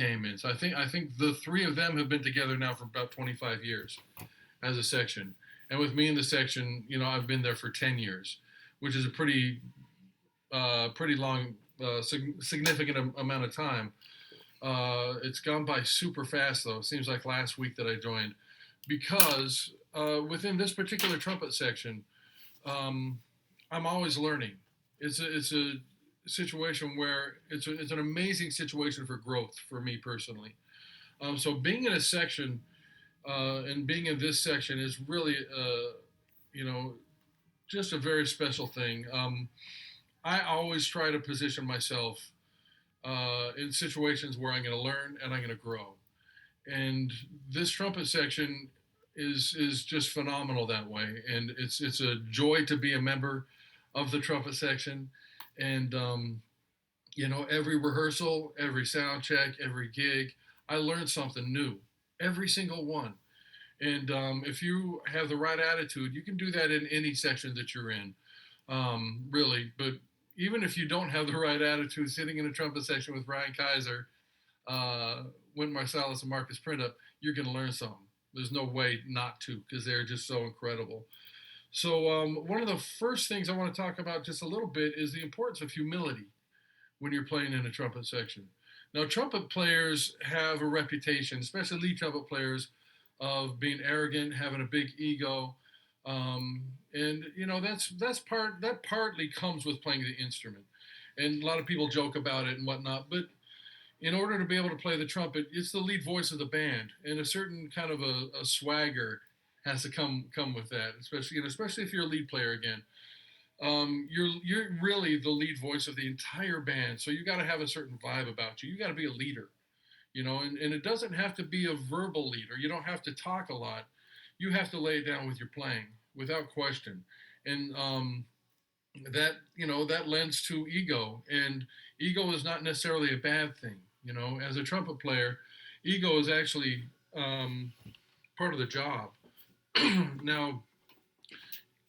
came in. So I think the three of them have been together now for about 25 years as a section. And with me in the section, I've been there for 10 years, which is a pretty long, significant amount of time. It's gone by super fast, though. It seems like last week that I joined, because within this particular trumpet section, um, I'm always learning. It's a situation where it's an amazing situation for growth for me personally. So being in a section and being in this section is really, you know, just a very special thing. I always try to position myself in situations where I'm going to learn and I'm going to grow. And this trumpet section is just phenomenal that way. And it's a joy to be a member of the trumpet section. And every rehearsal, every sound check, every gig, I learn something new. Every single one. And if you have the right attitude, you can do that in any section that you're in, really. But even if you don't have the right attitude, sitting in a trumpet section with Ryan Kaiser, Wynton Marsalis, and Marcus Printup, you're going to learn something. There's no way not to, because they're just so incredible. So one of the first things I want to talk about just a little bit is the importance of humility when you're playing in a trumpet section. Now, trumpet players have a reputation, especially lead trumpet players, of being arrogant, having a big ego, and that partly comes with playing the instrument, and a lot of people joke about it and whatnot. But in order to be able to play the trumpet, it's the lead voice of the band, and a certain kind of a swagger has to come with that, especially if you're a lead player again. You're really the lead voice of the entire band, so you got to have a certain vibe about you. You got to be a leader, and it doesn't have to be a verbal leader. You don't have to talk a lot. You have to lay it down with your playing without question, and that lends to ego, and ego is not necessarily a bad thing. As a trumpet player, ego is actually part of the job. Now,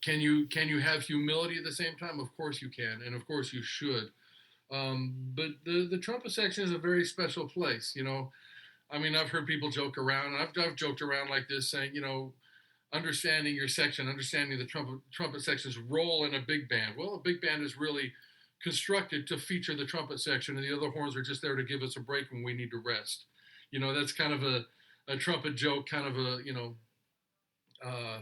can you have humility at the same time? Of course you can, and of course you should. But the trumpet section is a very special place. I mean, I've heard people joke around, and I've joked around like this, saying, understanding your section, understanding the trumpet section's role in a big band. Well, a big band is really constructed to feature the trumpet section, and the other horns are just there to give us a break when we need to rest. That's kind of a trumpet joke, kind of a uh,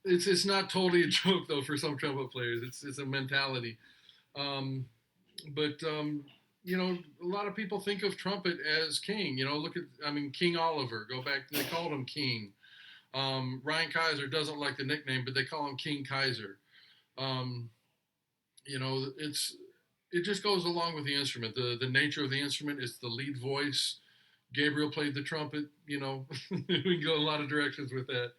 it's not totally a joke though for some trumpet players. It's a mentality. Um, but a lot of people think of trumpet as king. Look at, I mean, King Oliver. Go back, they called him king. Ryan Kaiser doesn't like the nickname, but they call him King Kaiser. Um, it just goes along with the instrument. The nature of the instrument is the lead voice. Gabriel played the trumpet. We can go a lot of directions with that.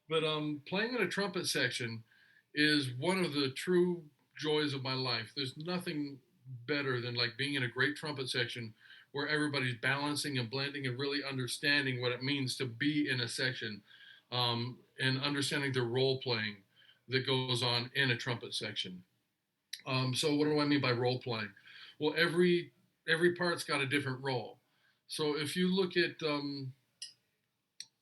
But playing in a trumpet section is one of the true joys of my life. There's nothing better than like being in a great trumpet section where everybody's balancing and blending and really understanding what it means to be in a section, and understanding the role playing that goes on in a trumpet section. So what do I mean by role playing? Well, every part's got a different role. So if you look at, I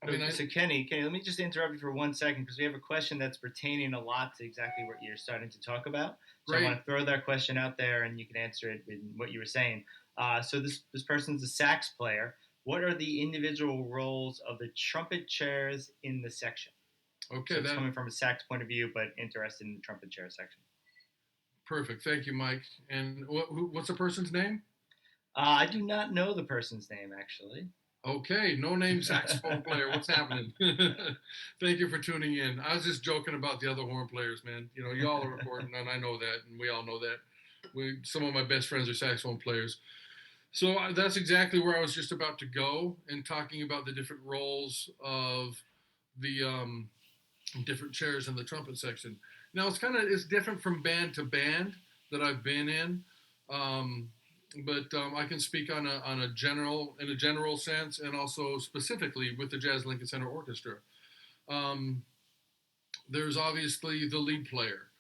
So, mean, I so Kenny, let me just interrupt you for 1 second because we have a question that's pertaining a lot to exactly what you're starting to talk about. So I great. want to throw that question out there, and you can answer it in what you were saying. So this person's a sax player. What are the individual roles of the trumpet chairs in the section? So Okay, it's that coming from a sax point of view, but interested in the trumpet chair section. perfect. Thank you, Mike. And what's the person's name? I do not know the person's name actually. Okay, no name saxophone player. What's happening? Thank you for tuning in. I was just joking about the other horn players, man. Y'all are important, and I know that, and we all know that. Some of my best friends are saxophone players. So that's exactly where I was just about to go, and talking about the different roles of the different chairs in the trumpet section. Now it's different from band to band that I've been in. Um, but I can speak in a general sense, and also specifically with the Jazz Lincoln Center Orchestra. Um, there's obviously the lead player.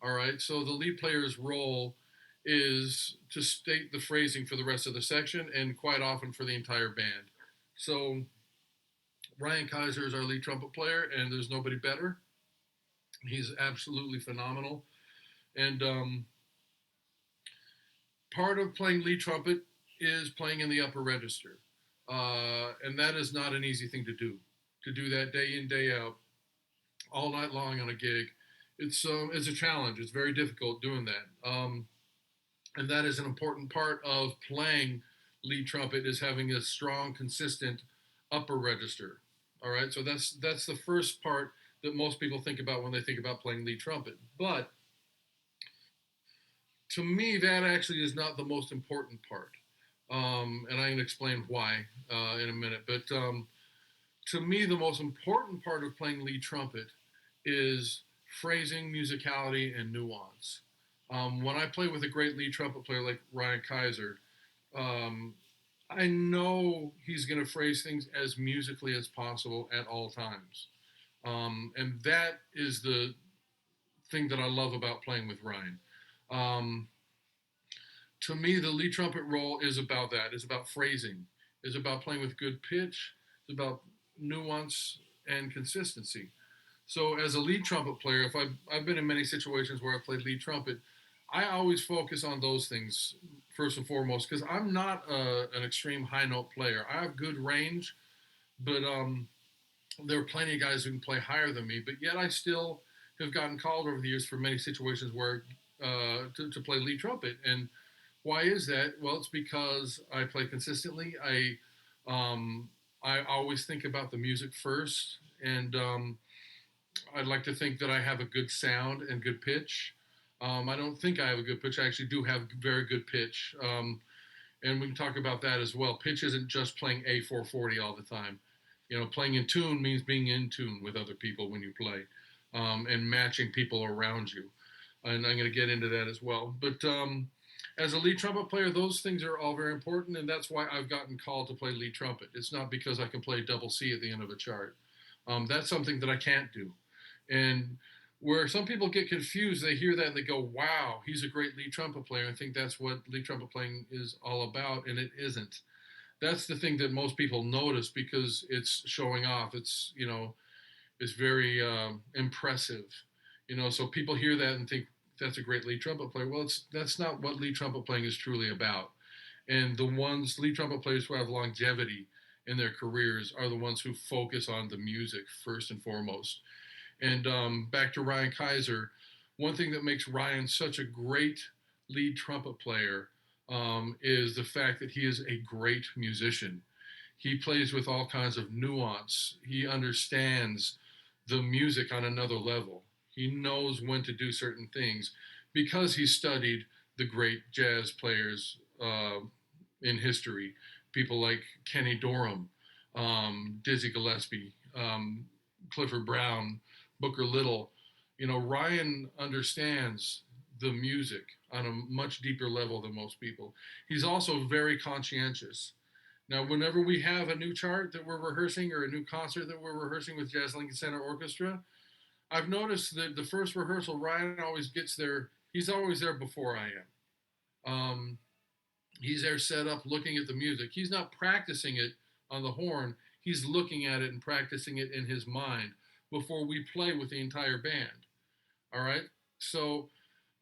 All right, so the lead player's role is to state the phrasing for the rest of the section and quite often for the entire band. So Ryan Kaiser is our lead trumpet player, and there's nobody better. He's absolutely phenomenal. And part of playing lead trumpet is playing in the upper register. And that is not an easy thing to do. To do that day in, day out, all night long on a gig, it's a challenge. It's very difficult doing that. And that is an important part of playing lead trumpet is having a strong, consistent upper register. All right, so that's the first part that most people think about when they think about playing lead trumpet. But to me, that actually is not the most important part. And I can explain why in a minute. But to me, the most important part of playing lead trumpet is phrasing, musicality, and nuance. When I play with a great lead trumpet player like Ryan Kaiser, um, I know he's going to phrase things as musically as possible at all times. And that is the thing that I love about playing with Ryan. Um, to me, the lead trumpet role is about that. It's about phrasing. It's about playing with good pitch. It's about nuance and consistency. So, as a lead trumpet player, if I've been in many situations where I've played lead trumpet, I always focus on those things first and foremost because I'm not an extreme high note player. I have good range, but there are plenty of guys who can play higher than me. But yet, I still have gotten called over the years for many situations where to play lead trumpet. And why is that? Well, it's because I play consistently. I always think about the music first, and I'd like to think that I have a good sound and good pitch. I don't think I have a good pitch. I actually do have very good pitch, and we can talk about that as well. Pitch isn't just playing A440 all the time. You know, playing in tune means being in tune with other people when you play, and matching people around you. And I'm going to get into that as well. But as a lead trumpet player, those things are all very important, and that's why I've gotten called to play lead trumpet. It's not because I can play double C at the end of a chart. That's something that I can't do. And where some people get confused, they hear that and they go, wow, he's a great lead trumpet player. I think that's what lead trumpet playing is all about, and it isn't. That's the thing that most people notice because it's showing off. It's very impressive. So people hear that and think that's a great lead trumpet player. Well, that's not what lead trumpet playing is truly about. And the ones lead trumpet players who have longevity in their careers are the ones who focus on the music first and foremost. And back to Ryan Kaiser, one thing that makes Ryan such a great lead trumpet player is the fact that he is a great musician. He plays with all kinds of nuance. He understands the music on another level. He knows when to do certain things because he studied the great jazz players in history, people like Kenny Dorham, Dizzy Gillespie, Clifford Brown, Booker Little. Ryan understands the music on a much deeper level than most people. He's also very conscientious. Now, whenever we have a new chart that we're rehearsing or a new concert that we're rehearsing with Jazz Lincoln Center Orchestra, I've noticed that the first rehearsal, Ryan always gets there. He's always there before I am. He's there set up looking at the music. He's not practicing it on the horn. He's looking at it and practicing it in his mind before we play with the entire band. All right? So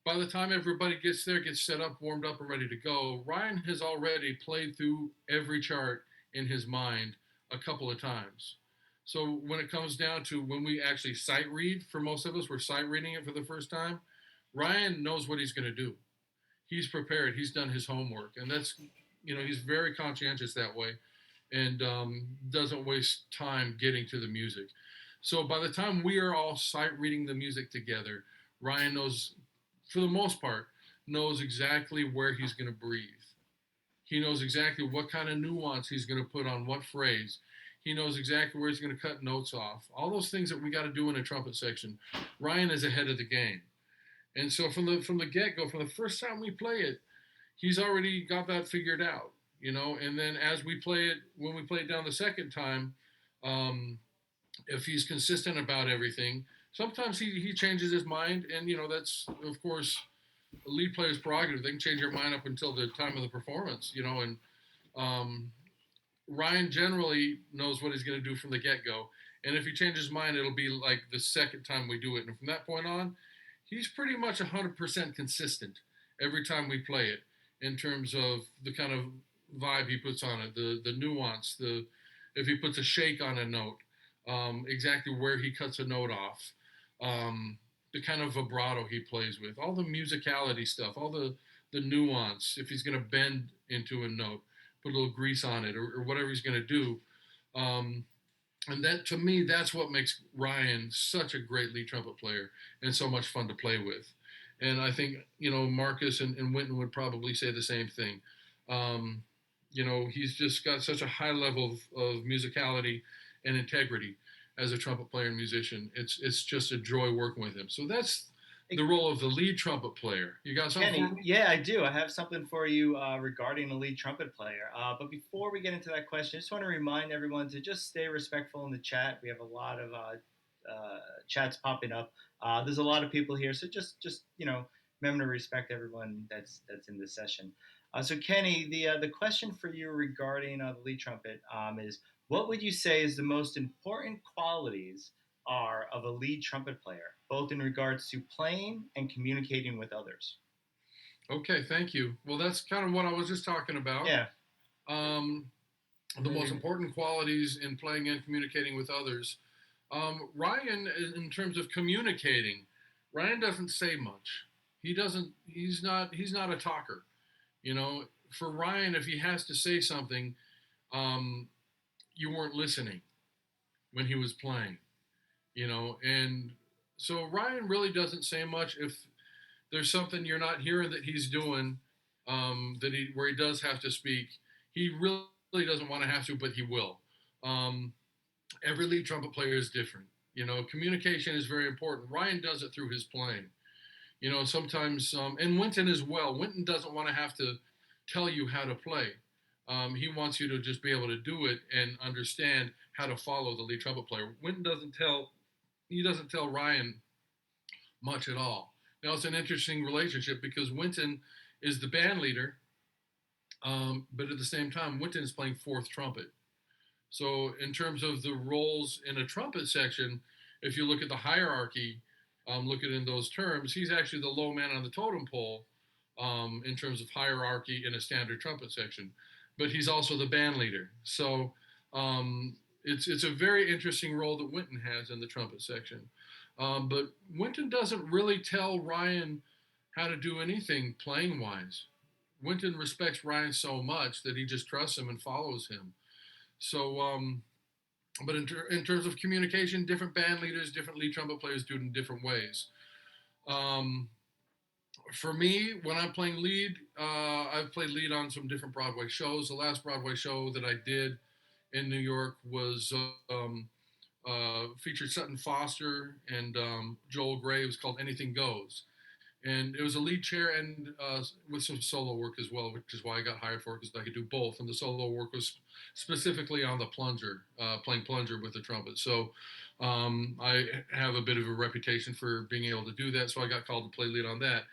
by the time everybody gets there, gets set up, warmed up, and ready to go, Ryan has already played through every chart in his mind a couple of times. So when it comes down to when we actually sight read, for most of us, we're sight reading it for the first time, Ryan knows what he's going to do. He's prepared. He's done his homework. And he's very conscientious that way and doesn't waste time getting to the music. So by the time we are all sight reading the music together, Ryan knows, for the most part, knows exactly where he's going to breathe. He knows exactly what kind of nuance he's going to put on what phrase. He knows exactly where he's going to cut notes off. All those things that we got to do in a trumpet section, Ryan is ahead of the game. And so from the get-go, from the first time we play it, he's already got that figured out, And then as we play it, when we play it down the second time, if he's consistent about everything, sometimes he changes his mind, and that's of course a lead player's prerogative. They can change their mind up until the time of the performance, and um, Ryan generally knows what he's going to do from the get go. And if he changes his mind, it'll be like the second time we do it. And from that point on, he's pretty much 100% consistent every time we play it in terms of the kind of vibe he puts on it, the nuance, the if he puts a shake on a note, exactly where he cuts a note off, um, the kind of vibrato he plays with, all the musicality stuff, all the nuance. If he's going to bend into a note, put a little grease on it, or whatever he's going to do. Um, and that, to me, that's what makes Ryan such a great lead trumpet player and so much fun to play with. And I think Marcus and Wynton would probably say the same thing. Um, he's just got such a high level of musicality and integrity as a trumpet player and musician. It's just a joy working with him. So that's the role of the lead trumpet player. You got something Kenny, for me? yeah, I do. I have something for you regarding a lead trumpet player. But before we get into that question, I just want to remind everyone to just stay respectful in the chat. We have a lot of chats popping up. There's a lot of people here, so just remember to respect everyone that's in this session. So Kenny, the question for you regarding the lead trumpet is, what would you say is the most important qualities are of a lead trumpet player, both in regards to playing and communicating with others? Okay, thank you. Well, that's kind of what I was just talking about. Yeah. Um, the most important qualities in playing and communicating with others. Ryan, in terms of communicating, Ryan doesn't say much. He doesn't. He's not. He's not a talker. For Ryan, if he has to say something, um, you weren't listening when he was playing. And so Ryan really doesn't say much. If there's something you're not hearing that he's doing, that he where he does have to speak, he really doesn't want to have to, but he will. Um, every lead trumpet player is different. Communication is very important. Ryan does it through his playing. Sometimes, and Wynton as well. Wynton doesn't want to have to tell you how to play. He wants you to just be able to do it and understand how to follow the lead trumpet player. Wynton doesn't tell Ryan much at all. Now it's an interesting relationship because Wynton is the band leader, but at the same time, Wynton is playing fourth trumpet. So in terms of the roles in a trumpet section, if you look at the hierarchy, look at it in those terms, he's actually the low man on the totem pole in terms of hierarchy in a standard trumpet section. But he's also the band leader. So it's a very interesting role that Wynton has in the trumpet section. But Wynton doesn't really tell Ryan how to do anything playing wise. Wynton respects Ryan so much that he just trusts him and follows him. So, but in terms of communication, different band leaders, different lead trumpet players do it in different ways. Um, for me, when I'm playing lead, I've played lead on some different Broadway shows. The last Broadway show that I did in New York was featured Sutton Foster and Joel Gray. It was called Anything Goes. And it was a lead chair and with some solo work as well, which is why I got hired for it, because I could do both. And the solo work was specifically on the plunger, playing plunger with the trumpet. So I have a bit of a reputation for being able to do that. So I got called to play lead on that.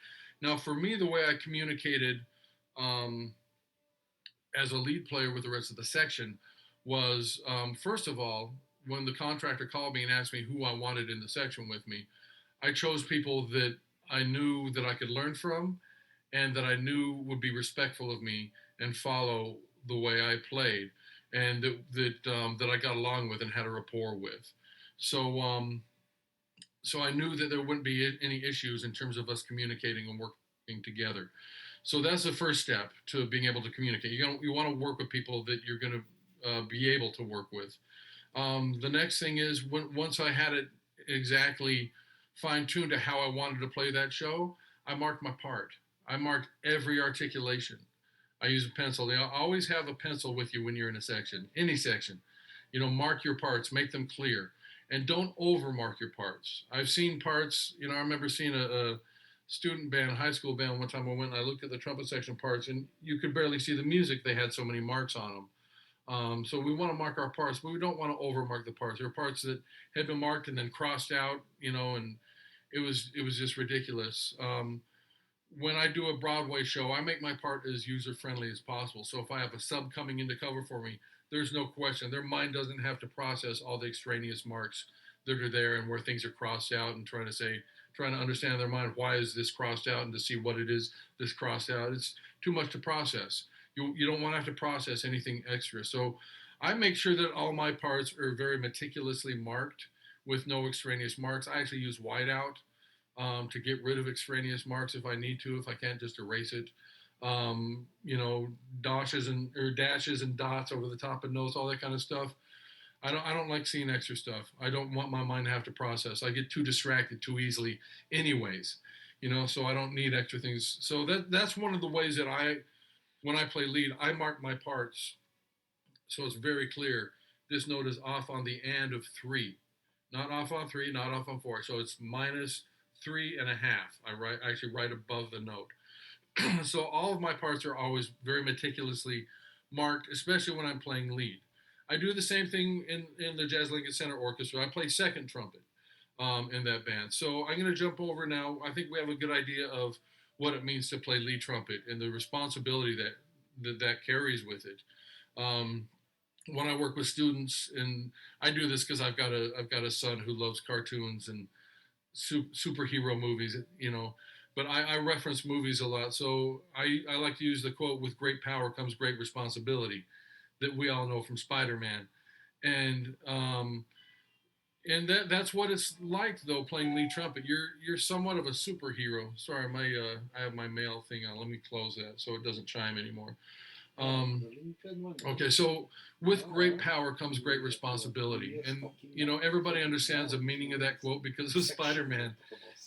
Now, for me, the way I communicated um, as a lead player with the rest of the section was, first of all, when the contractor called me and asked me who I wanted in the section with me, I chose people that I knew that I could learn from and that I knew would be respectful of me and follow the way I played and that I got along with and had a rapport with. So so I knew that there wouldn't be any issues in terms of us communicating and working together. So that's the first step to being able to communicate. You want to work with people that you're going to be able to work with. The next thing is once I had it exactly fine-tuned to how I wanted to play that show, I marked my part. I marked every articulation. I use a pencil. I always have a pencil with you when you're in a section, any section. Mark your parts, make them clear, and don't overmark your parts. I've seen parts. I remember seeing a student band, high school band, one time I went and I looked at the trumpet section parts, and you could barely see the music. They had so many marks on them. So we want to mark our parts, but we don't want to overmark the parts. There are parts that had been marked and then crossed out, and it was just ridiculous. when I do a Broadway show, I make my part as user friendly as possible. So if I have a sub coming in to cover for me, there's no question. Their mind doesn't have to process all the extraneous marks that are there and where things are crossed out and trying to understand in their mind why is this crossed out and to see what it is this crossed out. It's too much to process. You don't want to have to process anything extra. So I make sure that all my parts are very meticulously marked with no extraneous marks. I actually use whiteout to get rid of extraneous marks if I need to, if I can't just erase it. You know, dashes and dots over the top of notes, all that kind of stuff. I don't like seeing extra stuff. I don't want my mind to have to process. I get too distracted too easily, anyways. You know, so I don't need extra things. So that's one of the ways that when I play lead, I mark my parts so it's very clear. This note is off on the and of three, not off on three, not off on four. So it's minus 3.5. I actually write above the note. So all of my parts are always very meticulously marked, especially when I'm playing lead. I do the same thing in the Jazz Lincoln Center Orchestra. I play second trumpet in that band. So I'm going to jump over now. I think we have a good idea of what it means to play lead trumpet and the responsibility that carries with it. Um, when I work with students, and I do this because I've got a son who loves cartoons and superhero movies, you know. But I reference movies a lot, so I like to use the quote, "With great power comes great responsibility," that we all know from Spider-Man, and that's what it's like though playing lead trumpet. You're somewhat of a superhero. Sorry, my I have my mail thing on. Let me close that so it doesn't chime anymore. Okay, so with great power comes great responsibility, and you know everybody understands the meaning of that quote because of Spider-Man.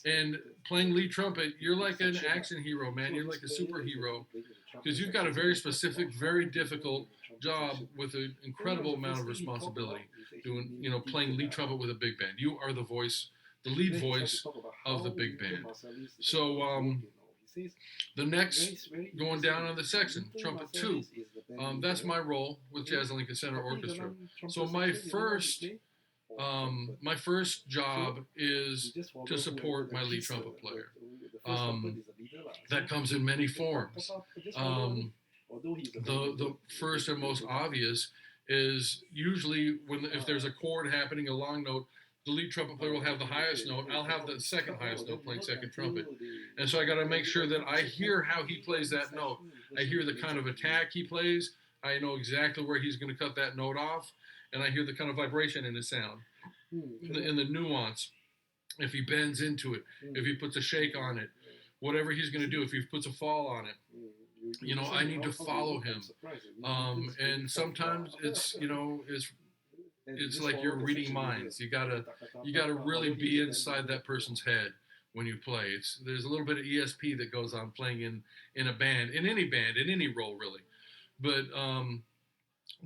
And playing lead trumpet, you're like an action hero, man. You're like a superhero because you've got a very specific, very difficult job with an incredible amount of responsibility. Playing lead trumpet with a big band. You are the lead voice of the big band. So the next, going down on the section, trumpet two. That's my role with Jazz Lincoln Center Orchestra. So my first job is to support my lead trumpet player. That comes in many forms. The first and most obvious is usually if there's a chord happening, a long note, the lead trumpet player will have the highest note. I'll have the second highest note playing second trumpet. And so I got to make sure that I hear how he plays that note. I hear the kind of attack he plays. I know exactly where he's going to cut that note off. And I hear the kind of vibration in his sound, in the nuance. If he bends into it, if he puts a shake on it, whatever he's going to do, if he puts a fall on it, I need to follow him. And sometimes it's like you're reading minds. You gotta really be inside that person's head when you play. There's a little bit of ESP that goes on playing in a band, in any role really. But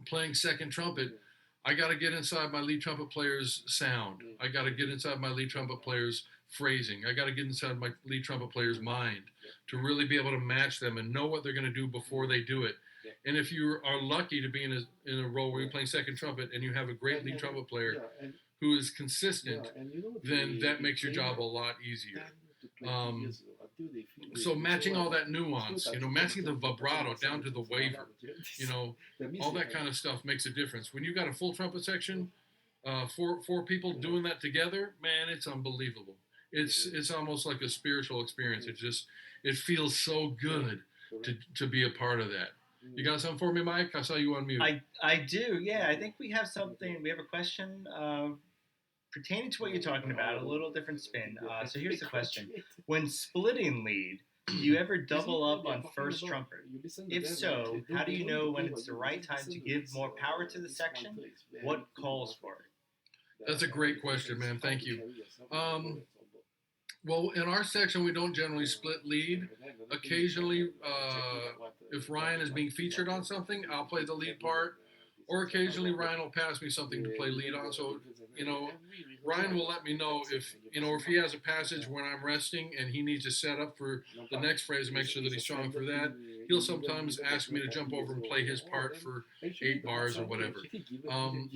playing second trumpet, I got to get inside my lead trumpet player's sound. I got to get inside my lead trumpet player's phrasing. I got to get inside my lead trumpet player's mind to really be able to match them and know what they're going to do before they do it. And if you are lucky to be in a role where you're playing second trumpet and you have a great lead trumpet player who is consistent, then that makes your job a lot easier. So matching all that nuance, matching the vibrato down to the waver, all that kind of stuff makes a difference. When you got a full trumpet section, four people doing that together, man, it's unbelievable. It's almost like a spiritual experience. It feels so good to be a part of that. You got something for me, Mike? I saw you on mute. I do, yeah. I think we have something. We have a question pertaining to what you're talking about, a little different spin. So here's the question: when splitting lead, do you ever double up on first trumpet? If so, how do you know when it's the right time to give more power to the section? What calls for it? That's a great question, man. Thank you. Well, in our section, we don't generally split lead. Occasionally, if Ryan is being featured on something, I'll play the lead part. Or occasionally, Ryan will pass me something to play lead on. So, Ryan will let me know if he has a passage when I'm resting and he needs to set up for the next phrase and make sure that he's strong for that. He'll sometimes ask me to jump over and play his part for 8 bars or whatever.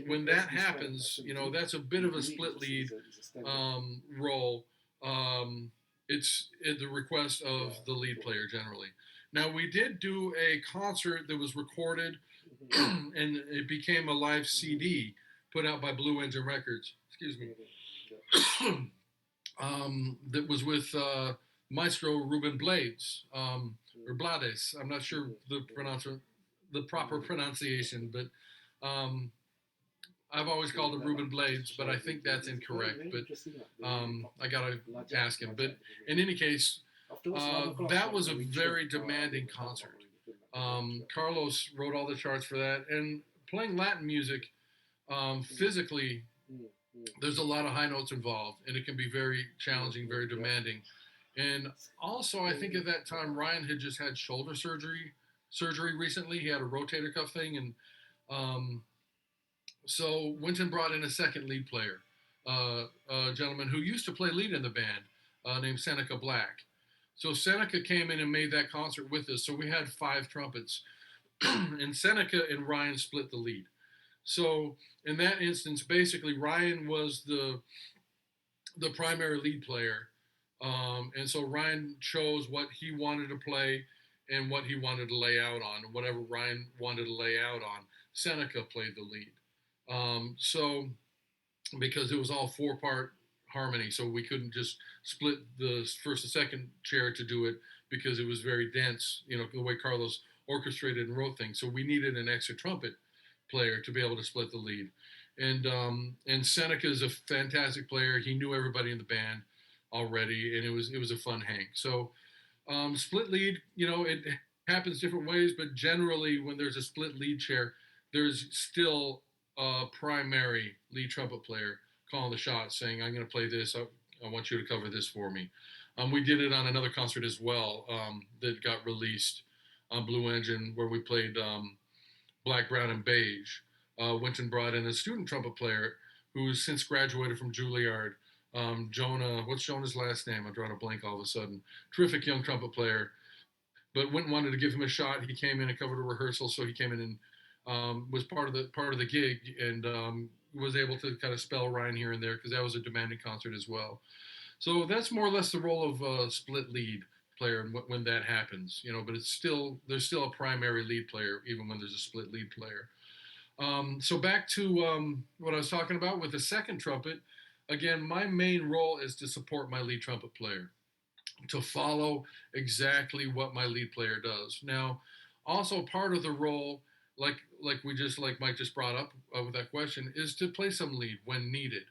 When that happens, that's a bit of a split lead role. It's at the request of the lead player generally. Now we did do a concert that was recorded and it became a live CD put out by Blue Engine Records. Excuse me. That was with Maestro Ruben Blades or Blades. I'm not sure the proper pronunciation, but um, I've always called him Ruben Blades, but I think that's incorrect. But I gotta ask him. But in any case, that was a very demanding concert. Carlos wrote all the charts for that, and playing Latin music physically, there's a lot of high notes involved, and it can be very challenging, very demanding. And also, I think at that time Ryan had just had shoulder surgery recently. He had a rotator cuff thing, and um, so Winton brought in a second lead player, a gentleman who used to play lead in the band, named Seneca Black. So Seneca came in and made that concert with us. So we had five trumpets, and Seneca and Ryan split the lead. So in that instance, basically Ryan was the primary lead player, and so Ryan chose what he wanted to play and what he wanted to lay out on, and whatever Ryan wanted to lay out on, Seneca played the lead. So because it was all four-part harmony, so we couldn't just split the first and second chair to do it because it was very dense, the way Carlos orchestrated and wrote things. So we needed an extra trumpet player to be able to split the lead. And Seneca is a fantastic player. He knew everybody in the band already, and it was a fun hang. So split lead, it happens different ways, but generally when there's a split lead chair, there's still a primary lead trumpet player calling the shots, saying, "I'm going to play this. I want you to cover this for me." We did it on another concert as well that got released on Blue Engine, where we played Black, Brown, and Beige. Winton brought in a student trumpet player who's since graduated from Juilliard. Jonah, what's Jonah's last name? I'm drawing a blank all of a sudden. Terrific young trumpet player. But Winton wanted to give him a shot. He came in and covered a rehearsal, so he came in and was part of the gig, and was able to kind of spell Ryan here and there because that was a demanding concert as well. So that's more or less the role of a split lead player when that happens, but there's still a primary lead player even when there's a split lead player. So back to what I was talking about with the second trumpet. Again, my main role is to support my lead trumpet player, to follow exactly what my lead player does. Now, also part of the role, like Mike just brought up with that question, is to play some lead when needed.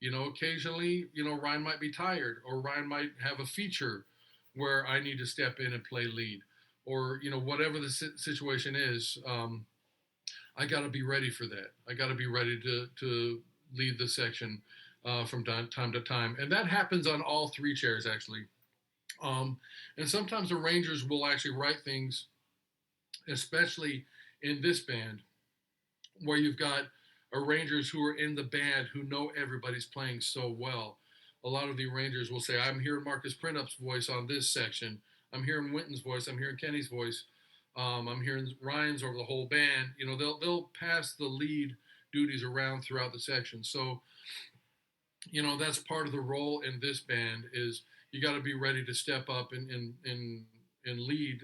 Occasionally, Ryan might be tired, or Ryan might have a feature where I need to step in and play lead, or whatever the situation is. I got to be ready for that. I got to be ready to lead the section from time to time, and that happens on all three chairs actually. And sometimes arrangers will actually write things, especially in this band, where you've got arrangers who are in the band who know everybody's playing so well. A lot of the arrangers will say, "I'm hearing Marcus Printup's voice on this section. I'm hearing Winton's voice. I'm hearing Kenny's voice. I'm hearing Ryan's over the whole band." They'll pass the lead duties around throughout the section. So, that's part of the role in this band is you got to be ready to step up and lead,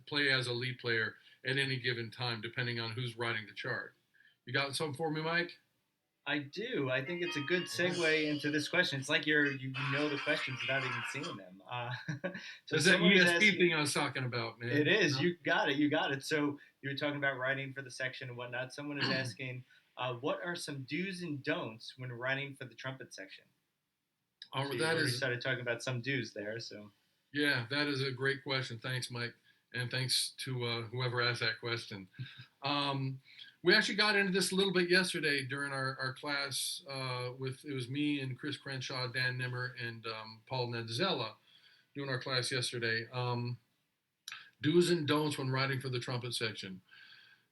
play as a lead player at any given time, depending on who's writing the chart. You got something for me, Mike? I do. I think it's a good segue into this question. It's like you know the questions without even seeing them. So Is that someone is ESP asking, thing I was talking about, man? it is. You got it. You got it. So you were talking about writing for the section and whatnot. Someone is asking, what are some do's and don'ts when writing for the trumpet section? Oh, So you that already is started talking about some do's there. So Yeah, that is a great question. Thanks, Mike, and thanks to whoever asked that question. Um, we actually got into this a little bit yesterday during our class it was me and Chris Crenshaw, Dan Nimmer, and Paul Nedzella doing our class yesterday. Do's and don'ts when writing for the trumpet section.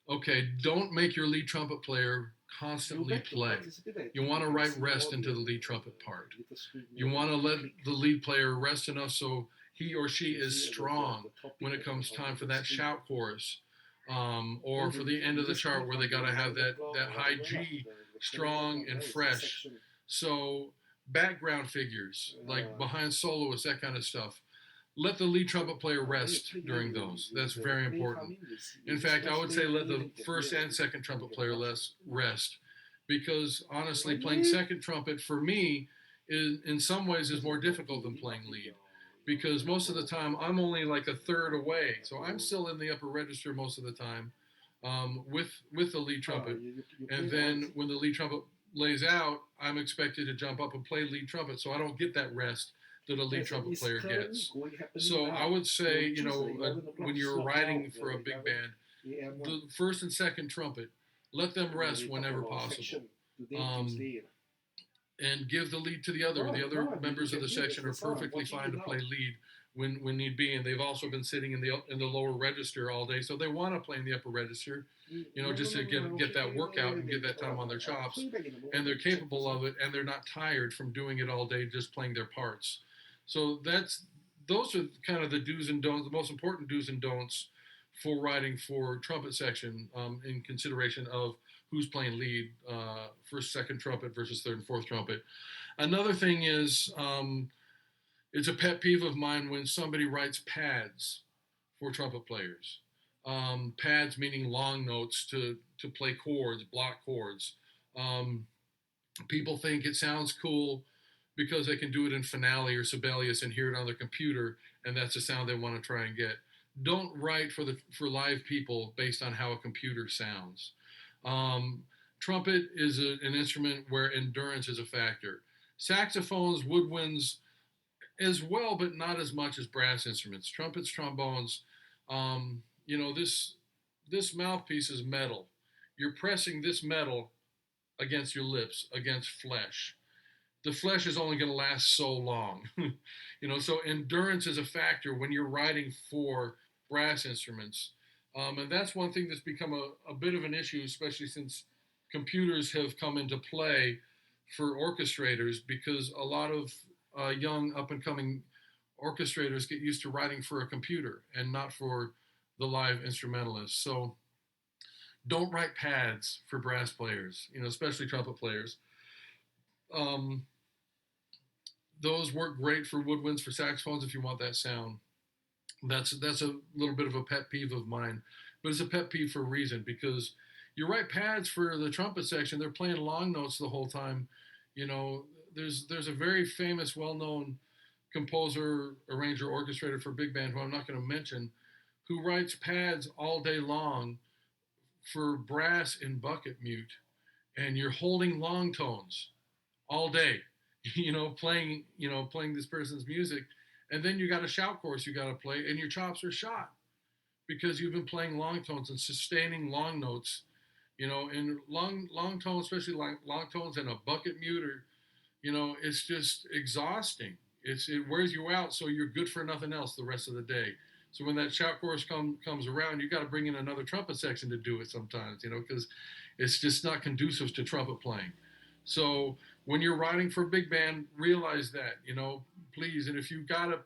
Okay, don't make your lead trumpet player constantly play. You want to write rest into the lead trumpet part. You want to let the lead player rest enough so he or she is strong when it comes time for that shout chorus, or for the end of the chart where they got to have that high G strong and fresh. So background figures, like behind soloists, that kind of stuff. Let the lead trumpet player rest during those. That's very important. In fact, I would say let the first and second trumpet player rest, because honestly, playing second trumpet for me is in some ways is more difficult than playing lead, because most of the time I'm only like a third away, so I'm still in the upper register most of the time, with the lead trumpet, and then when the lead trumpet lays out, I'm expected to jump up and play lead trumpet, so I don't get that rest that a lead trumpet player gets. So I would say, when you're writing for a big band, the first and second trumpet, let them rest whenever possible. Um, and give the lead to the other. The other members of the section are perfectly fine to play lead when need be, and they've also been sitting in the lower register all day, so they want to play in the upper register, just to get that workout and get that time on their chops, and they're capable of it, and they're not tired from doing it all day just playing their parts. So those are kind of the do's and don'ts, the most important do's and don'ts for writing for trumpet section, in consideration of who's playing lead, first, second trumpet versus third and fourth trumpet. Another thing is, it's a pet peeve of mine when somebody writes pads for trumpet players. Pads meaning long notes to play chords, block chords. Um, People think it sounds cool because they can do it in Finale or Sibelius and hear it on their computer, and that's the sound they want to try and get. Don't write for live people based on how a computer sounds. Um, Trumpet is an instrument where endurance is a factor. Saxophones, woodwinds, as well, but not as much as brass instruments. Trumpets, trombones. This mouthpiece is metal. You're pressing this metal against your lips, against flesh. The flesh is only going to last so long. So endurance is a factor when you're writing for brass instruments. And that's one thing that's become a bit of an issue, especially since computers have come into play for orchestrators, because a lot of young up and coming orchestrators get used to writing for a computer and not for the live instrumentalist. So don't write pads for brass players, especially trumpet players. Um, those work great for woodwinds, for saxophones if you want that sound. That's a little bit of a pet peeve of mine, but it's a pet peeve for a reason, because you write pads for the trumpet section, they're playing long notes the whole time. There's a very famous, well-known composer, arranger, orchestrator for big band, who I'm not going to mention, who writes pads all day long for brass in bucket mute, and you're holding long tones all day, playing this person's music, and then you got a shout chorus you got to play, and your chops are shot because you've been playing long tones and sustaining long notes, and long tones, especially long tones and a bucket mute, or it's just exhausting. It wears you out, so you're good for nothing else the rest of the day. So when that shout chorus comes around, you got to bring in another trumpet section to do it sometimes, because it's just not conducive to trumpet playing. So when you're writing for a big band, realize that, please. And if you've got a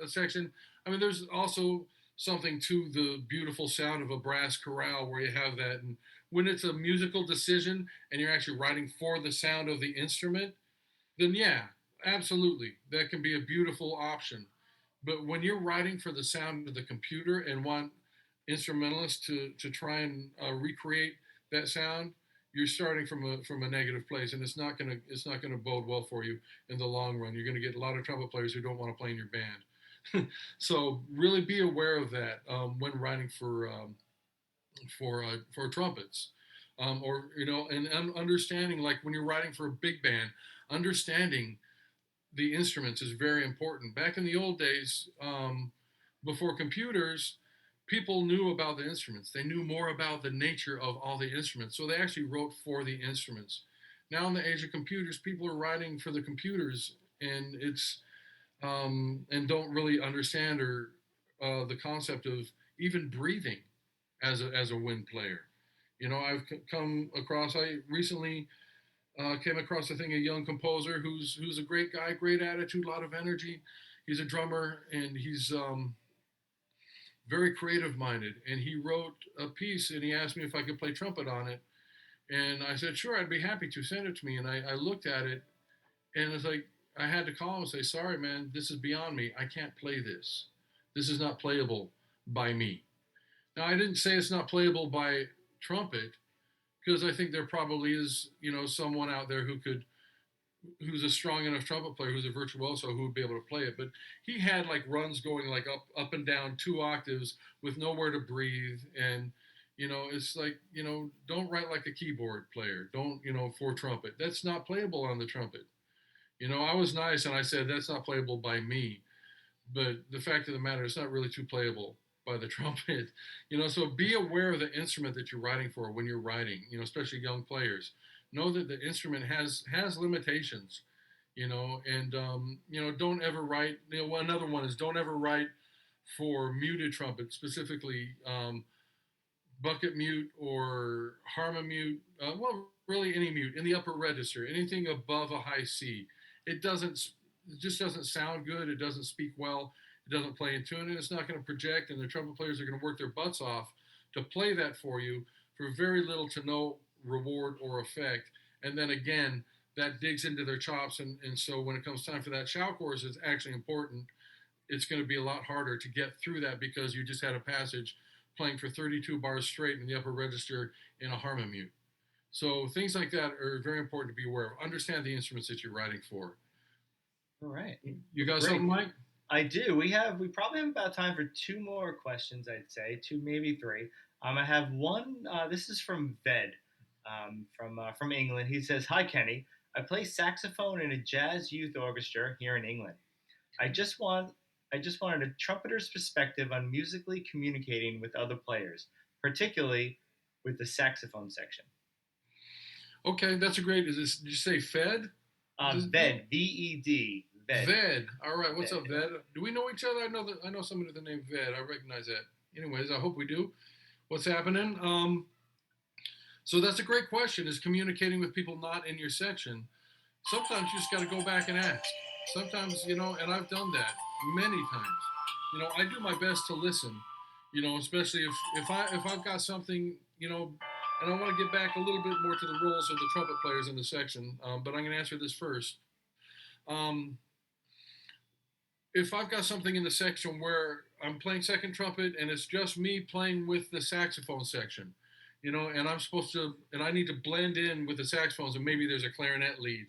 section, there's also something to the beautiful sound of a brass chorale where you have that. And when it's a musical decision and you're actually writing for the sound of the instrument, then yeah, absolutely, that can be a beautiful option. But when you're writing for the sound of the computer and want instrumentalists to try and recreate that sound, you're starting from a negative place, and it's not gonna bode well for you in the long run. You're gonna get a lot of trumpet players who don't want to play in your band. So really be aware of that, when writing for trumpets, and understanding, like when you're writing for a big band, understanding the instruments is very important. Back in the old days, before computers, people knew about the instruments. They knew more about the nature of all the instruments, so they actually wrote for the instruments. Now, in the age of computers, people are writing for the computers, and and don't really understand the concept of even breathing as a wind player. I've come across. I recently came across, I think, a young composer who's a great guy, great attitude, a lot of energy. He's a drummer, and he's very creative minded. And he wrote a piece, and he asked me if I could play trumpet on it. And I said, sure, I'd be happy to. Send it to me. And I looked at it, And it's like I had to call him and say, "Sorry, man, this is beyond me. I can't play this. This is not playable by me." Now, I didn't say it's not playable by trumpet because I think there probably is, someone out there who's a strong enough trumpet player, who's a virtuoso, who would be able to play it. But he had like runs going like up and down 2 octaves with nowhere to breathe, and it's like, don't write like a keyboard player. Don't, for trumpet. That's not playable on the trumpet. I was nice and I said that's not playable by me, but the fact of the matter, it's not really too playable by the trumpet. So be aware of the instrument that you're writing for when you're writing. Especially young players, know that the instrument has limitations. And don't ever write. Another one is don't ever write for muted trumpet, specifically bucket mute or harmon mute. Well, really any mute in the upper register, anything above a high C. It doesn't. It just doesn't sound good. It doesn't speak well. It doesn't play in tune, and it's not going to project. And the trumpet players are going to work their butts off to play that for you for very little to no reward or effect. And then again, that digs into their chops. And so when it comes time for that shout chorus, it's actually important. It's going to be a lot harder to get through that because you just had a passage playing for 32 bars straight in the upper register in a harmon mute. So things like that are very important to be aware of. Understand the instruments that you're writing for. All right. You got Great. something, Mike? I do. We probably have about time for two more questions. I'd say two, maybe three. I have one. This is from Ved, from England. He says, "Hi Kenny. I play saxophone in a jazz youth orchestra here in England. I just want I just wanted a trumpeter's perspective on musically communicating with other players, particularly with the saxophone section." Okay, that's a great. Is this? Did you say Fed? Ved, Ved, Ved, Ved. All right. What's Ved. up, Ved? Do we know each other? I know somebody with the name Ved. I recognize that. Anyways, I hope we do. What's happening? So that's a great question. Is communicating with people not in your section? Sometimes you just got to go back and ask. Sometimes, and I've done that many times. I do my best to listen. Especially if I've got something, and I want to get back a little bit more to the roles of the trumpet players in the section. But I'm going to answer this first. Um, if I've got something in the section where I'm playing second trumpet and it's just me playing with the saxophone section, and I'm supposed to, and I need to blend in with the saxophones, and maybe there's a clarinet lead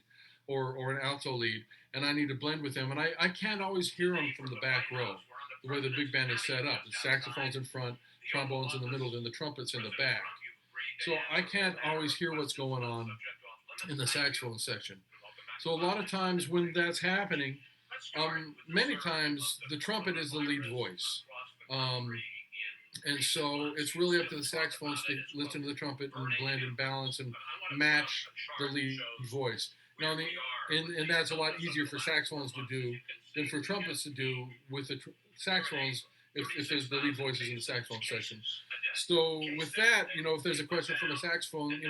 or an alto lead, and I need to blend with them, and I can't always hear them from the back row, the way the big band is set up. The saxophones in front, trombones in the middle, then the trumpets in the back. So I can't always hear what's going on in the saxophone section. So a lot of times when that's happening, many times the trumpet is the lead voice. Um, and so it's really up to the saxophones to listen to the trumpet and blend and balance and match the lead voice. Now, and that's a lot easier for saxophones to do than for trumpets to do with the saxophones if there's the lead voices in the saxophone section. So with that, if there's a question from a saxophone,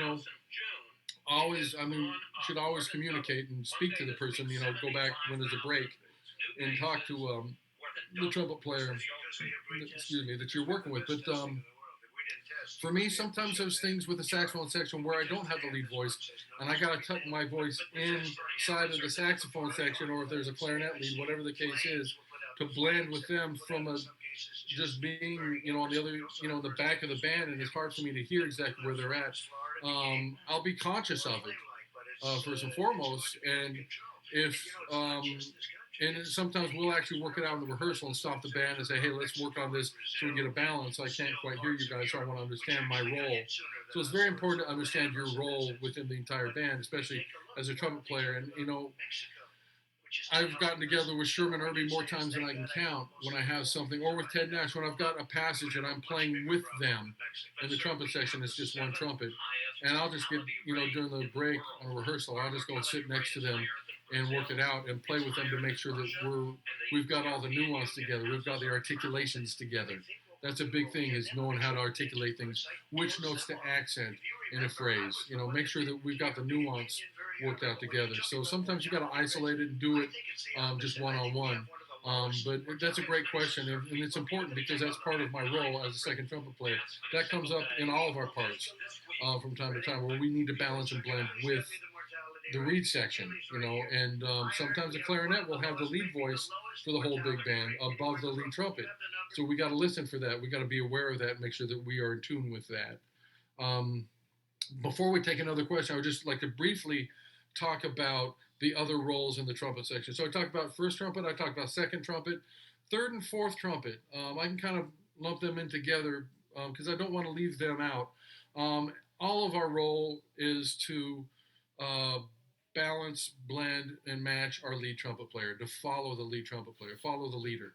should always communicate and speak to the person, go back when there's a break and talk to the trumpet player, excuse me, that you're working with. But for me, sometimes there's things with the saxophone section where I don't have the lead voice, and I got to tuck my voice inside of the saxophone section, or if there's a clarinet lead, whatever the case is, to blend with them from just being, on the other, in the back of the band, and it's hard for me to hear exactly where they're at. I'll be conscious of it first and foremost, and if and sometimes we'll actually work it out in the rehearsal and stop the band and say, hey, let's work on this so we get a balance. I can't quite hear you guys, so I want to understand my role. So it's very important to understand your role within the entire band, especially as a trumpet player. And, I've gotten together with Sherman Irby more times than I can count when I have something, or with Ted Nash when I've got a passage and I'm playing with them. In the trumpet section, it's just one trumpet. And I'll just get, during the break on a rehearsal, I'll just go sit next to them and work it out and play with them to make sure that we've got all the nuance together. We've got the articulations together. That's a big thing, is knowing how to articulate things, which notes to accent in a phrase. Make sure that we've got the nuance worked out together. So sometimes you got to isolate it and do it just one-on-one. But that's a great question, and it's important because that's part of my role as a second trumpet player. That comes up in all of our parts from time to time, where we need to balance and blend with the reed section, and sometimes the clarinet will have the lead voice for the whole big band above the lead trumpet. So we got to listen for that. We got to be aware of that and make sure that we are in tune with that. Um, Before we take another question, I would just like to briefly talk about the other roles in the trumpet section. So I talked about first trumpet, I talked about second trumpet, third and fourth trumpet. I can kind of lump them in together because I don't want to leave them out. All of our role is to uh, balance, blend, and match our lead trumpet player, to follow the lead trumpet player, follow the leader.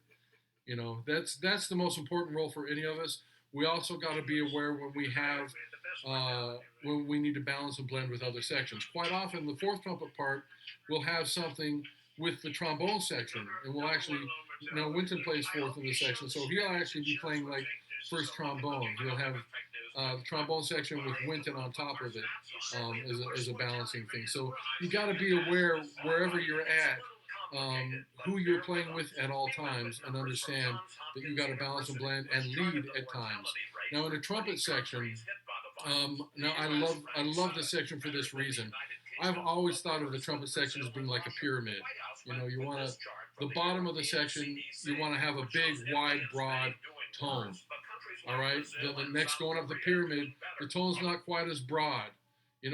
That's the most important role for any of us. We also got to be aware when we need to balance and blend with other sections. Quite often, the fourth trumpet part will have something with the trombone section, and we'll actually, Winton plays fourth in the section, so he'll actually be playing like first trombone. He'll have the trombone section with Winton on top of it as a balancing thing. So you got to be aware wherever you're at, who you're playing with at all times, and understand that you got to balance and blend and lead at times. Now in the trumpet section, now I love this section for this reason. I've always thought of the trumpet section as being like a pyramid. You want to the bottom of the section, you want to have a big, wide, broad tone. All right. The next going up the pyramid, the tone's not quite as broad, but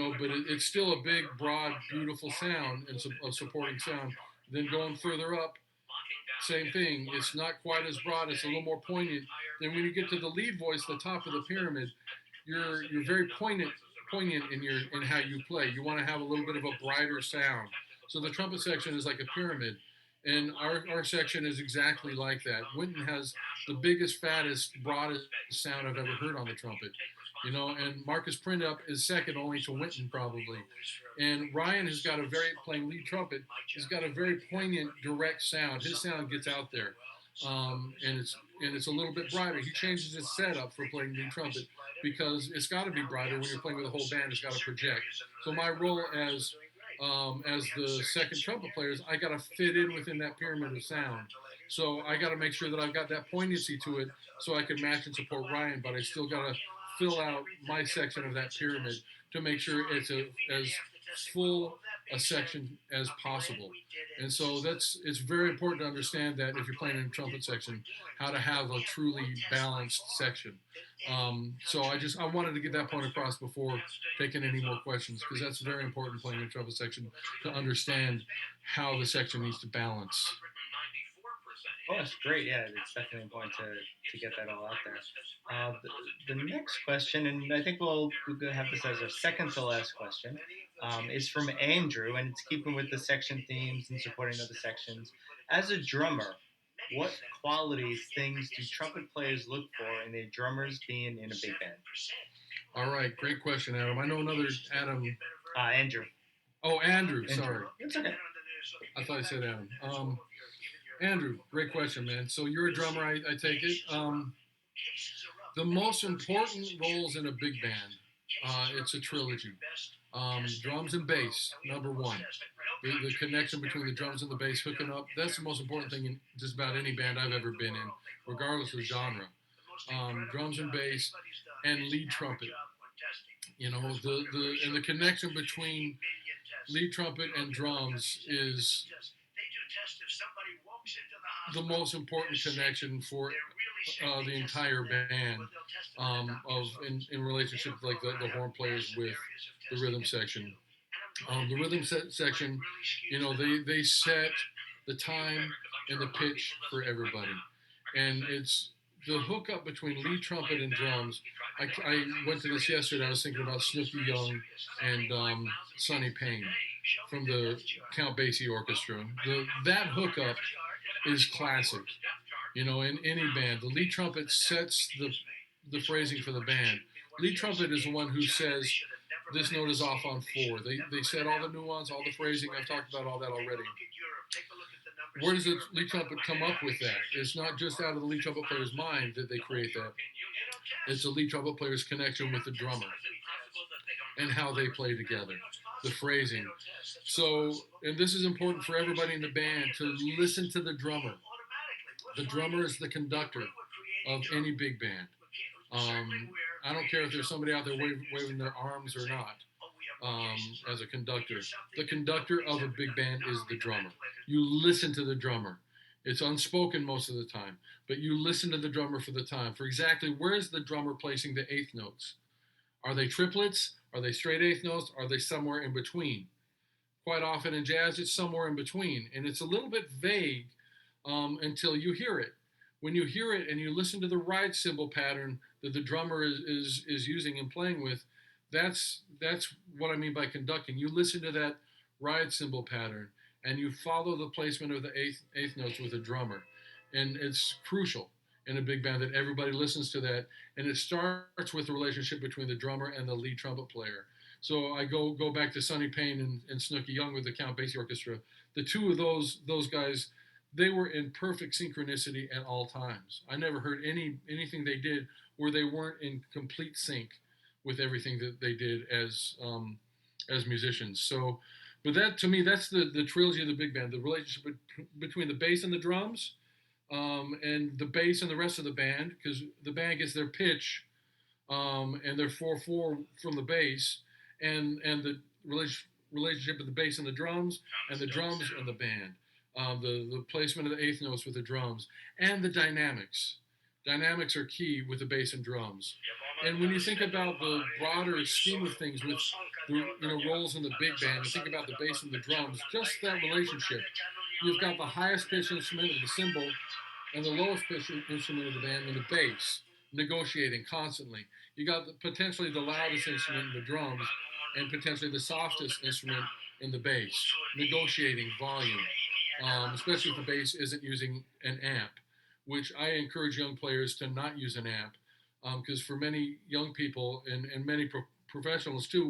it's still a big, broad, beautiful sound and a supporting sound. Then going further up, same thing. It's not quite as broad. It's a little more poignant. Then when you get to the lead voice, the top of the pyramid, you're very poignant in how you play. You want to have a little bit of a brighter sound. So the trumpet section is like a pyramid, and our section is exactly like that. Winton has the biggest, fattest, broadest sound I've ever heard on the trumpet. And Marcus Printup is second only to Winton probably. And Ryan has got playing lead trumpet, he's got a very poignant, direct sound. His sound gets out there. And it's a little bit brighter. He changes his setup for playing lead trumpet because it's got to be brighter when you're playing with a whole band. It's got to project. So my role as the second trumpet players, I got to fit in within that pyramid of sound. So I got to make sure that I've got that poignancy to it, so I can match and support Ryan. But I still got to fill out my section of that pyramid to make sure it's as full a section as possible. And so it's very important to understand that if you're playing in a trumpet section, how to have a truly balanced section. So I wanted to get that point across before taking any more questions, because that's very important playing in a trumpet section, to understand how the section needs to balance. Oh, that's great. Yeah, it's definitely important to get that all out there. The next question, and I think we'll have this as our second to last question, is from Andrew, and it's keeping with the section themes and supporting other sections. As a drummer, what qualities, things do trumpet players look for in their drummers being in a big band? All right, great question, Adam. I know another Adam. Andrew. Oh, Andrew. Sorry. It's okay. I thought I said Adam. Andrew, great question, man. So you're a drummer, I take it. The most important roles in a big band, it's a trilogy. Drums and bass, number one. The connection between the drums and the bass hooking up, that's the most important thing in just about any band I've ever been in, regardless of genre. Drums and bass and lead trumpet. The connection between lead trumpet and drums is the most important connection for the entire band, in relationship like the horn players with the rhythm section. The rhythm section, they set the time and the pitch for everybody, and it's the hookup between lead trumpet and drums. I went to this yesterday. I was thinking about Snooky Young and Sonny Payne from the Count Basie Orchestra. That hookup is classic. In any band, the lead trumpet sets the phrasing for the band. Lead trumpet is the one who says this note is off on 4. They set all the nuance, all the phrasing. I've talked about all that already. Where does the lead trumpet come up with that? It's not just out of the lead trumpet player's mind that they create that. It's the lead trumpet player's connection with the drummer and how they play together, the phrasing. So, and this is important for everybody in the band to listen to the drummer. The drummer is the conductor of any big band. I don't care if there's somebody out there waving their arms or not. as a conductor. The conductor of a big band is the drummer. You listen to the drummer. It's unspoken most of the time, but you listen to the drummer for the time, for exactly where's the drummer placing the eighth notes. Are they triplets? Are they straight eighth notes? Are they somewhere in between? Quite often in jazz, it's somewhere in between, and it's a little bit vague until you hear it. When you hear it and you listen to the ride cymbal pattern that the drummer is using and playing with, that's what I mean by conducting. You listen to that ride cymbal pattern and you follow the placement of the eighth notes with a drummer, and it's crucial in a big band that everybody listens to that. And it starts with the relationship between the drummer and the lead trumpet player. So I go back to Sonny Payne and Snooky Young with the Count Basie Orchestra. The two of those guys, they were in perfect synchronicity at all times. I never heard anything they did where they weren't in complete sync with everything that they did as musicians. So, but that to me, that's the trilogy of the big band: the relationship between the bass and the drums, and the bass and the rest of the band, because the band gets their pitch and their 4/4 from the bass, and the relationship of the bass and the drums, and the drums and the band, the placement of the eighth notes with the drums, and the dynamics. Dynamics are key with the bass and drums. And when you think about the broader scheme of things with the roles in the big band, you think about the bass and the drums, just that relationship. You've got the highest pitch instrument of the cymbal and the lowest pitch instrument of the band in the bass, negotiating constantly. You got potentially the loudest instrument in the drums and potentially the softest instrument in the bass, negotiating volume, especially if the bass isn't using an amp, which I encourage young players to not use an amp, because for many young people and many professionals too,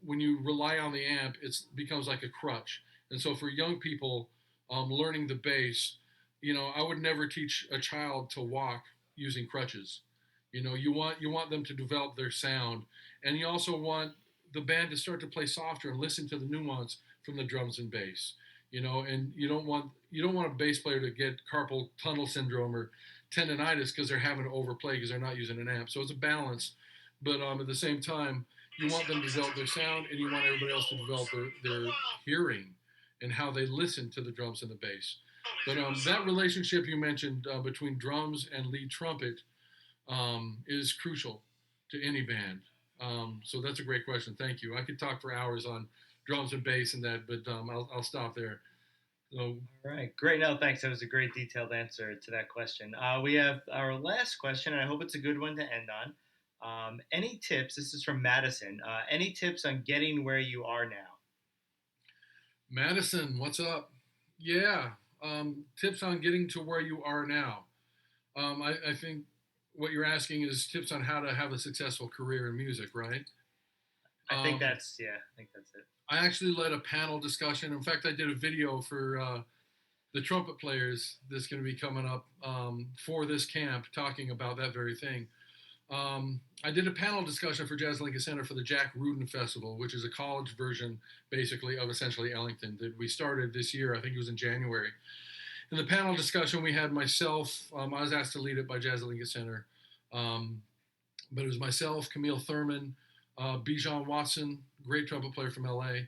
when you rely on the amp, it becomes like a crutch. And so for young people learning the bass, I would never teach a child to walk using crutches. You want them to develop their sound, and you also want the band to start to play softer and listen to the nuance from the drums and bass. And you don't want a bass player to get carpal tunnel syndrome or tendonitis because they're having to overplay because they're not using an amp. So it's a balance, but at the same time, you want them to develop their sound, and you want everybody else to develop their hearing and how they listen to the drums and the bass. But that relationship you mentioned between drums and lead trumpet is crucial to any band. So that's a great question. Thank you. I could talk for hours on drums and bass and that, but I'll stop there. So, All right, great. No, thanks. That was a great detailed answer to that question. We have our last question, and I hope it's a good one to end on. Any tips? This is from Madison. Any tips on getting where you are now? Madison, what's up? Yeah, tips on getting to where you are now. I think what you're asking is tips on how to have a successful career in music, right? I think Um, that's it. I actually led a panel discussion. In fact, I did a video for the trumpet players that's going to be coming up for this camp talking about that very thing. I did a panel discussion for Jazz Lincoln Center for the Jack Rudin Festival, which is a college version, basically, of Essentially Ellington that we started this year. I think it was in January. In the panel discussion, we had myself. I was asked to lead it by Jazz Lincoln Center, um, but it was myself, Camille Thurman, Bijan Watson, great trumpet player from LA,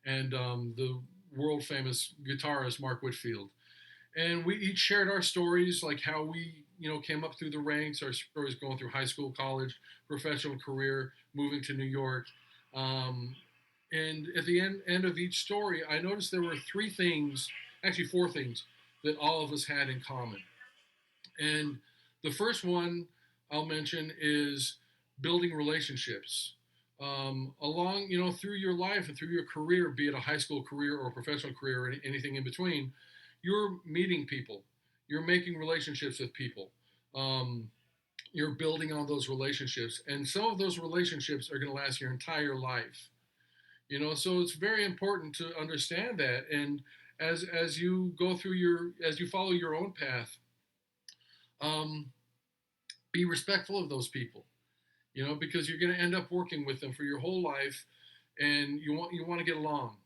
and the world famous guitarist Mark Whitfield. And we each shared our stories, like how we, came up through the ranks, our stories going through high school, college, professional career, moving to New York. Um, and at the end of each story, I noticed there were three things, actually four things, that all of us had in common. And the first one I'll mention is building relationships. Along, through your life and through your career, be it a high school career or a professional career or anything in between, you're meeting people, you're making relationships with people, um, you're building on those relationships, and some of those relationships are going to last your entire life. So it's very important to understand that. And as you go through as you follow your own path, um, be respectful of those people, because you're going to end up working with them for your whole life, and you want to get along.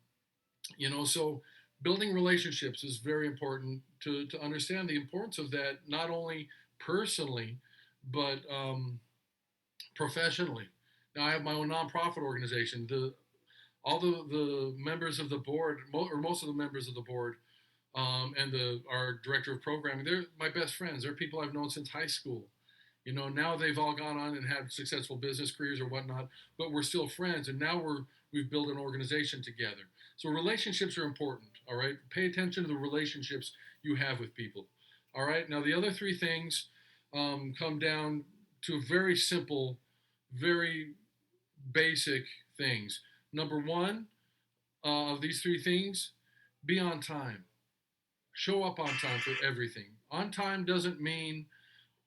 So building relationships is very important to understand the importance of that, not only personally but professionally. Now I have my own nonprofit organization. The members of the board, or most of the members of the board, and our director of programming, they're my best friends. They're people I've known since high school. Now they've all gone on and had successful business careers or whatnot, but we're still friends. And now we've built an organization together. So relationships are important. All right, pay attention to the relationships you have with people. All right. Now the other three things come down to very simple, very basic things. Number one of these three things: be on time. Show up on time for everything. On time doesn't mean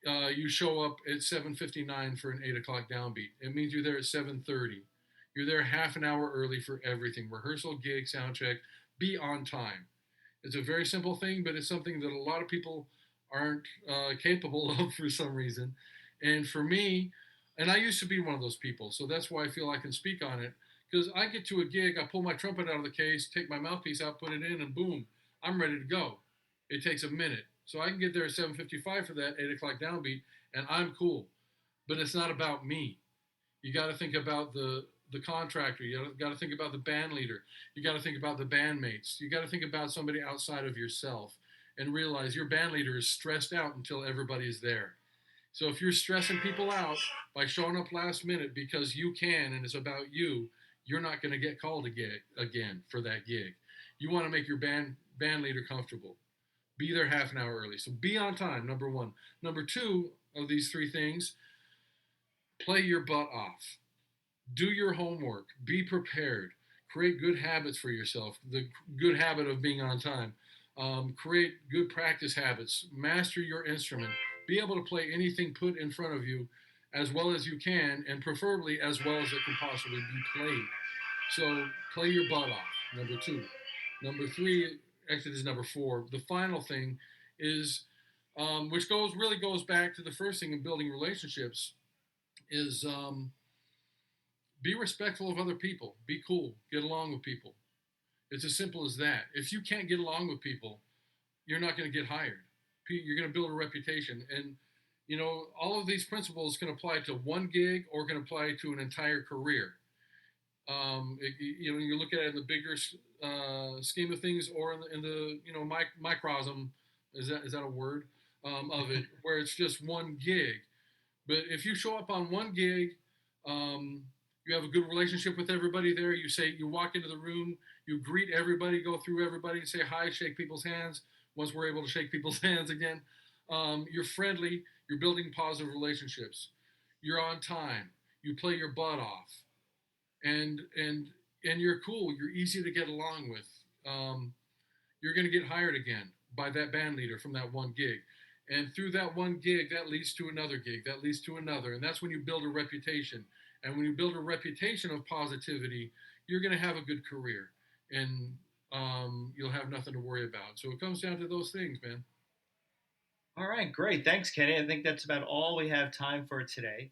you show up at 7:59 for an 8 o'clock downbeat. It means you're there at 7:30. You're there half an hour early for everything: rehearsal, gig, sound check. Be on time. It's a very simple thing, but it's something that a lot of people aren't capable of for some reason. And for me, and I used to be one of those people, so that's why I feel I can speak on it. Because I get to a gig, I pull my trumpet out of the case, take my mouthpiece out, put it in, and boom, I'm ready to go. It takes a minute, so I can get there at 7:55 for that 8 o'clock downbeat, and I'm cool. But it's not about me. You got to think about the contractor. You got to think about the band leader. You got to think about the bandmates. You got to think about somebody outside of yourself, and realize your band leader is stressed out until everybody's there. So if you're stressing people out by showing up last minute because you can and it's about you, you're not going to get called again for that gig. You want to make your band leader comfortable. Be there half an hour early. So be on time, number one. Number two of these three things: play your butt off. Do your homework. Be prepared. Create good habits for yourself. The good habit of being on time. Create good practice habits. Master your instrument. Be able to play anything put in front of you as well as you can, and preferably as well as it can possibly be played. So play your butt off. Number two. Number three, actually, this is number four. The final thing is, which goes back to the first thing in building relationships, is be respectful of other people. Be cool. Get along with people. It's as simple as that. If you can't get along with people, you're not going to get hired. You're going to build a reputation. And, all of these principles can apply to one gig or can apply to an entire career. You look at it in the bigger scheme of things, or in the microcosm, is that a word, of it, where it's just one gig. But if you show up on one gig, you have a good relationship with everybody there. You walk into the room, you greet everybody, go through everybody, say hi, shake people's hands. Once we're able to shake people's hands again, you're friendly. You're building positive relationships. You're on time. You play your butt off, and you're cool. You're easy to get along with. You're going to get hired again by that band leader from that one gig. And through that one gig, that leads to another gig, that leads to another. And that's when you build a reputation. And when you build a reputation of positivity, you're going to have a good career. And you'll have nothing to worry about. So it comes down to those things, man. All right, great. Thanks, Kenny. I think that's about all we have time for today.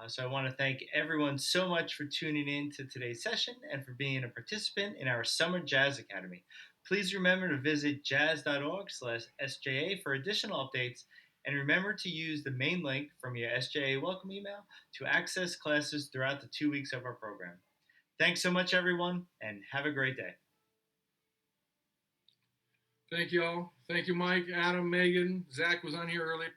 So I want to thank everyone so much for tuning in to today's session and for being a participant in our Summer Jazz Academy. Please remember to visit jazz.org/SJA for additional updates, and remember to use the main link from your SJA welcome email to access classes throughout the 2 weeks of our program. Thanks so much, everyone, and have a great day. Thank you all. Thank you, Mike, Adam, Megan. Zach was on here earlier.